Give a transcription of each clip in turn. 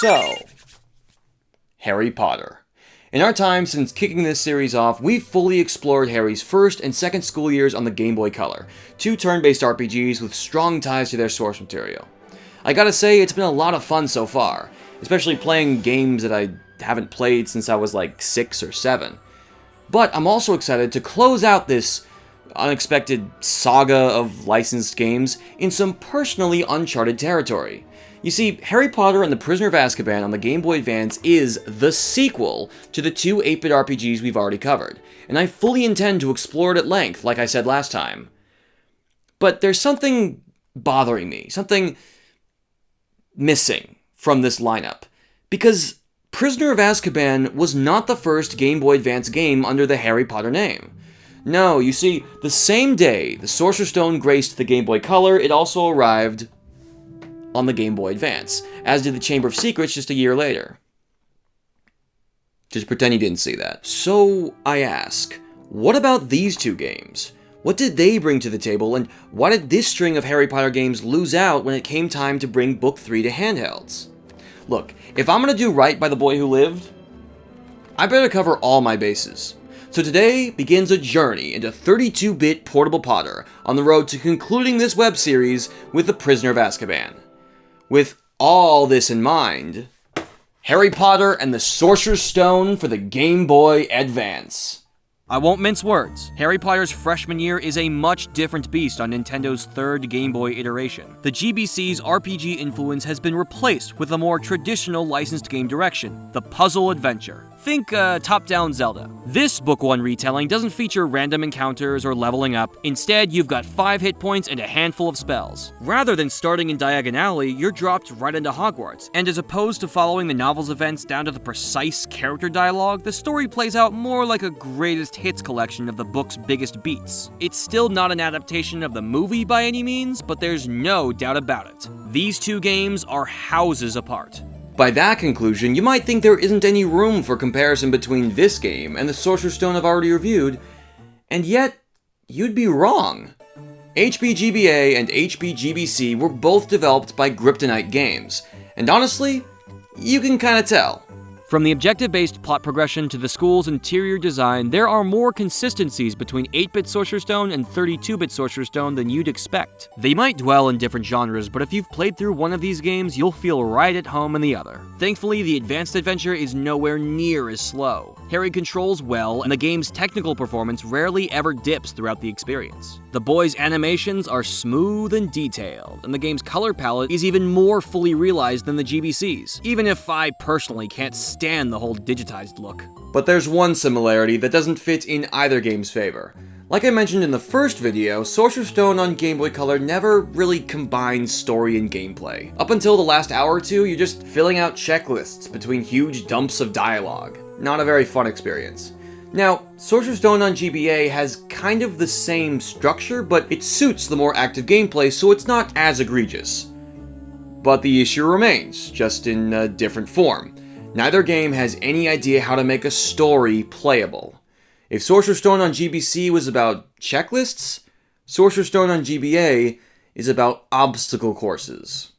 So, Harry Potter. In our time since kicking this series off, we've fully explored Harry's first and second school years on the Game Boy Color, two turn-based RPGs with strong ties to their source material. I gotta say, it's been a lot of fun so far, especially playing games that I haven't played since I was like 6 or 7. But I'm also excited to close out this unexpected saga of licensed games in some personally uncharted territory. You see, Harry Potter and the Prisoner of Azkaban on the Game Boy Advance is the sequel to the two 8-bit RPGs we've already covered, and I fully intend to explore it at length, like I said last time. But there's something bothering me, something missing from this lineup, because Prisoner of Azkaban was not the first Game Boy Advance game under the Harry Potter name. No, you see, the same day the Sorcerer's Stone graced the Game Boy Color, it also arrived on the Game Boy Advance, as did the Chamber of Secrets just a year later. Just pretend you didn't see that. So, I ask, what about these two games? What did they bring to the table, and why did this string of Harry Potter games lose out when it came time to bring Book 3 to handhelds? Look, if I'm gonna do right by the boy who lived, I better cover all my bases. So today begins a journey into 32-bit portable Potter on the road to concluding this web series with The Prisoner of Azkaban. With all this in mind, Harry Potter and the Sorcerer's Stone for the Game Boy Advance. I won't mince words. Harry Potter's freshman year is a much different beast on Nintendo's third Game Boy iteration. The GBC's RPG influence has been replaced with a more traditional licensed game direction, the puzzle adventure. Think top-down Zelda. This Book 1 retelling doesn't feature random encounters or leveling up. Instead, you've got 5 hit points and a handful of spells. Rather than starting in Diagon Alley, you're dropped right into Hogwarts, and as opposed to following the novel's events down to the precise character dialogue, the story plays out more like a greatest hits collection of the book's biggest beats. It's still not an adaptation of the movie by any means, but there's no doubt about it. These two games are houses apart. By that conclusion, you might think there isn't any room for comparison between this game and the Sorcerer's Stone I've already reviewed, and yet, you'd be wrong. HBGBA and HBGBC were both developed by Kryptonite Games, and honestly, you can kinda tell. From the objective-based plot progression to the school's interior design, there are more consistencies between 8-bit Sorcerer's Stone and 32-bit Sorcerer's Stone than you'd expect. They might dwell in different genres, but if you've played through one of these games, you'll feel right at home in the other. Thankfully, the advanced adventure is nowhere near as slow. Harry controls well, and the game's technical performance rarely ever dips throughout the experience. The boy's animations are smooth and detailed, and the game's color palette is even more fully realized than the GBC's, even if I personally can't stand the whole digitized look. But there's one similarity that doesn't fit in either game's favor. Like I mentioned in the first video, Sorcerer's Stone on Game Boy Color never really combines story and gameplay. Up until the last hour or two, you're just filling out checklists between huge dumps of dialogue. Not a very fun experience. Now, Sorcerer's Stone on GBA has kind of the same structure, but it suits the more active gameplay, so it's not as egregious. But the issue remains, just in a different form. Neither game has any idea how to make a story playable. If Sorcerer's Stone on GBC was about checklists, Sorcerer's Stone on GBA is about obstacle courses.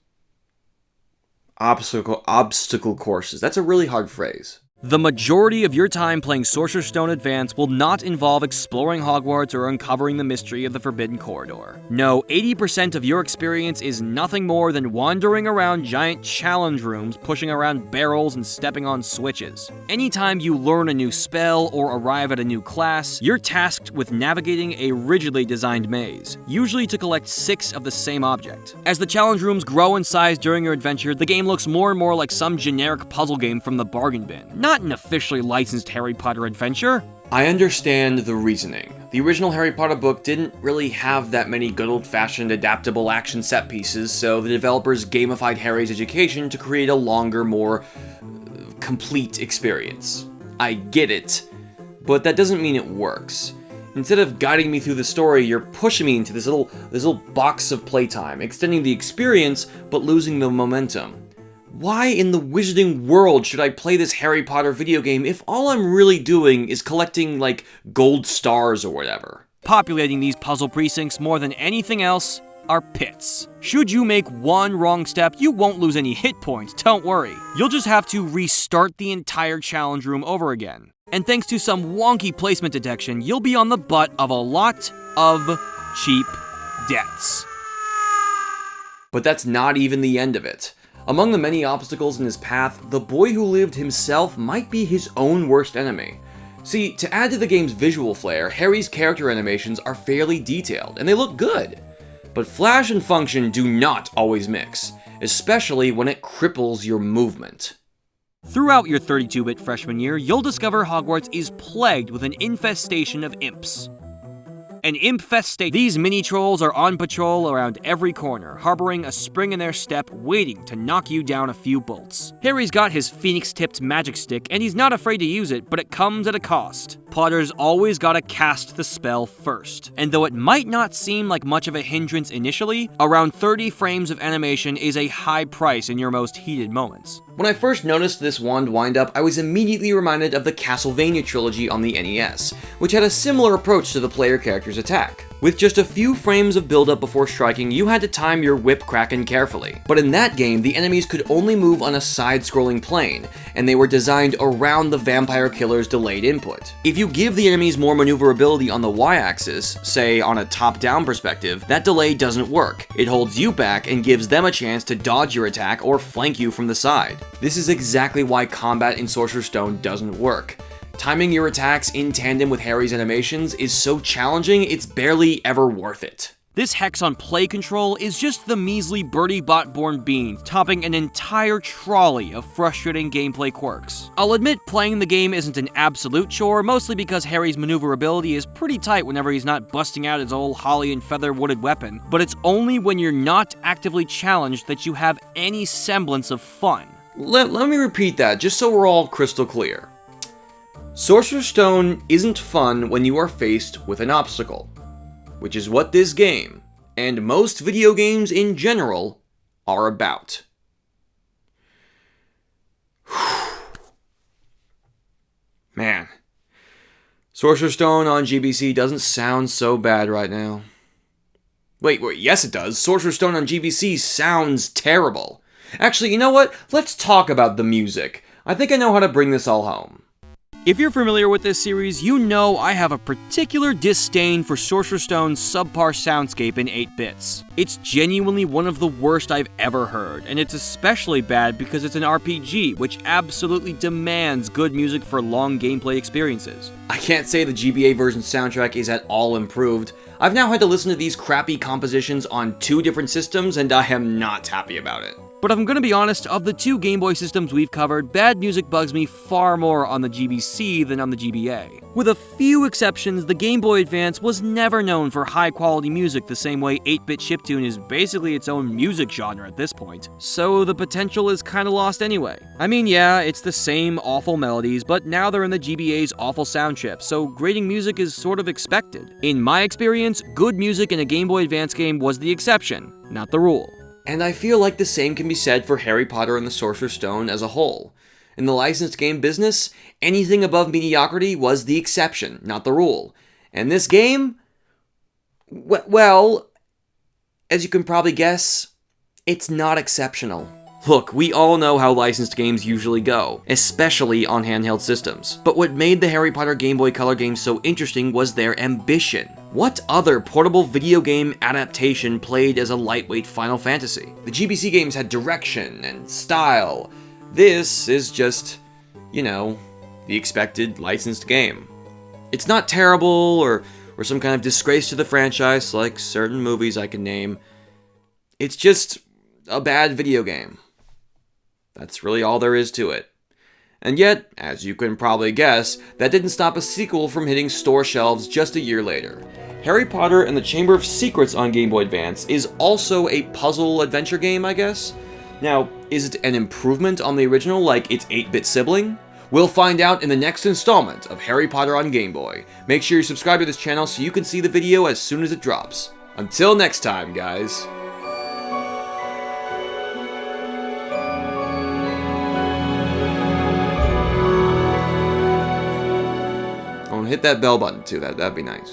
Obstacle courses. That's a really hard phrase. The majority of your time playing Sorcerer's Stone Advance will not involve exploring Hogwarts or uncovering the mystery of the Forbidden Corridor. No, 80% of your experience is nothing more than wandering around giant challenge rooms, pushing around barrels and stepping on switches. Anytime you learn a new spell or arrive at a new class, you're tasked with navigating a rigidly designed maze, usually to collect 6 of the same object. As the challenge rooms grow in size during your adventure, the game looks more and more like some generic puzzle game from the bargain bin. Not an officially licensed Harry Potter adventure. I understand the reasoning. The original Harry Potter book didn't really have that many good old-fashioned adaptable action set pieces, so the developers gamified Harry's education to create a longer, more complete experience. I get it, but that doesn't mean it works. Instead of guiding me through the story, you're pushing me into this little box of playtime, extending the experience, but losing the momentum. Why in the wizarding world should I play this Harry Potter video game if all I'm really doing is collecting, like, gold stars or whatever? Populating these puzzle precincts more than anything else are pits. Should you make one wrong step, you won't lose any hit points, don't worry. You'll just have to restart the entire challenge room over again. And thanks to some wonky placement detection, you'll be on the butt of a lot of cheap deaths. But that's not even the end of it. Among the many obstacles in his path, the boy who lived himself might be his own worst enemy. See, to add to the game's visual flair, Harry's character animations are fairly detailed, and they look good. But flash and function do not always mix, especially when it cripples your movement. Throughout your 32-bit freshman year, you'll discover Hogwarts is plagued with an infestation of imps. An imp-festation. These mini-trolls are on patrol around every corner, harboring a spring in their step, waiting to knock you down a few bolts. Harry's got his phoenix-tipped magic stick, and he's not afraid to use it, but it comes at a cost. Potter's always gotta cast the spell first. And though it might not seem like much of a hindrance initially, around 30 frames of animation is a high price in your most heated moments. When I first noticed this wand wind-up, I was immediately reminded of the Castlevania trilogy on the NES, which had a similar approach to the player character's attack. With just a few frames of build-up before striking, you had to time your whip kraken carefully. But in that game, the enemies could only move on a side-scrolling plane, and they were designed around the vampire killer's delayed input. If you give the enemies more maneuverability on the y-axis, say on a top-down perspective, that delay doesn't work. It holds you back and gives them a chance to dodge your attack or flank you from the side. This is exactly why combat in Sorcerer's Stone doesn't work. Timing your attacks in tandem with Harry's animations is so challenging, it's barely ever worth it. This hex on play control is just the measly Bertie Bot-born beans, topping an entire trolley of frustrating gameplay quirks. I'll admit playing the game isn't an absolute chore, mostly because Harry's maneuverability is pretty tight whenever he's not busting out his old holly and feather wooded weapon, but it's only when you're not actively challenged that you have any semblance of fun. Let me repeat that, just so we're all crystal clear. Sorcerer's Stone isn't fun when you are faced with an obstacle, which is what this game, and most video games in general, are about. Man, Sorcerer's Stone on GBC doesn't sound so bad right now. Wait, yes it does. Sorcerer's Stone on GBC sounds terrible. Actually, you know what? Let's talk about the music. I think I know how to bring this all home. If you're familiar with this series, you know I have a particular disdain for Sorcerer's Stone's subpar soundscape in 8 bits. It's genuinely one of the worst I've ever heard, and it's especially bad because it's an RPG, which absolutely demands good music for long gameplay experiences. I can't say the GBA version soundtrack is at all improved. I've now had to listen to these crappy compositions on 2 different systems, and I am not happy about it. But if I'm gonna be honest, of the 2 Game Boy systems we've covered, bad music bugs me far more on the GBC than on the GBA. With a few exceptions, the Game Boy Advance was never known for high-quality music the same way 8-bit chiptune is basically its own music genre at this point. So the potential is kinda lost anyway. I mean, yeah, it's the same awful melodies, but now they're in the GBA's awful sound chip, so grading music is sort of expected. In my experience, good music in a Game Boy Advance game was the exception, not the rule. And I feel like the same can be said for Harry Potter and the Sorcerer's Stone as a whole. In the licensed game business, anything above mediocrity was the exception, not the rule. And this game, well, as you can probably guess, it's not exceptional. Look, we all know how licensed games usually go, especially on handheld systems. But what made the Harry Potter Game Boy Color games so interesting was their ambition. What other portable video game adaptation played as a lightweight Final Fantasy? The GBC games had direction and style. This is just, you know, the expected licensed game. It's not terrible or some kind of disgrace to the franchise like certain movies I can name. It's just a bad video game. That's really all there is to it. And yet, as you can probably guess, that didn't stop a sequel from hitting store shelves just a year later. Harry Potter and the Chamber of Secrets on Game Boy Advance is also a puzzle adventure game, I guess? Now, is it an improvement on the original like its 8-bit sibling? We'll find out in the next installment of Harry Potter on Game Boy. Make sure you subscribe to this channel so you can see the video as soon as it drops. Until next time, guys. Hit that bell button too, that'd be nice.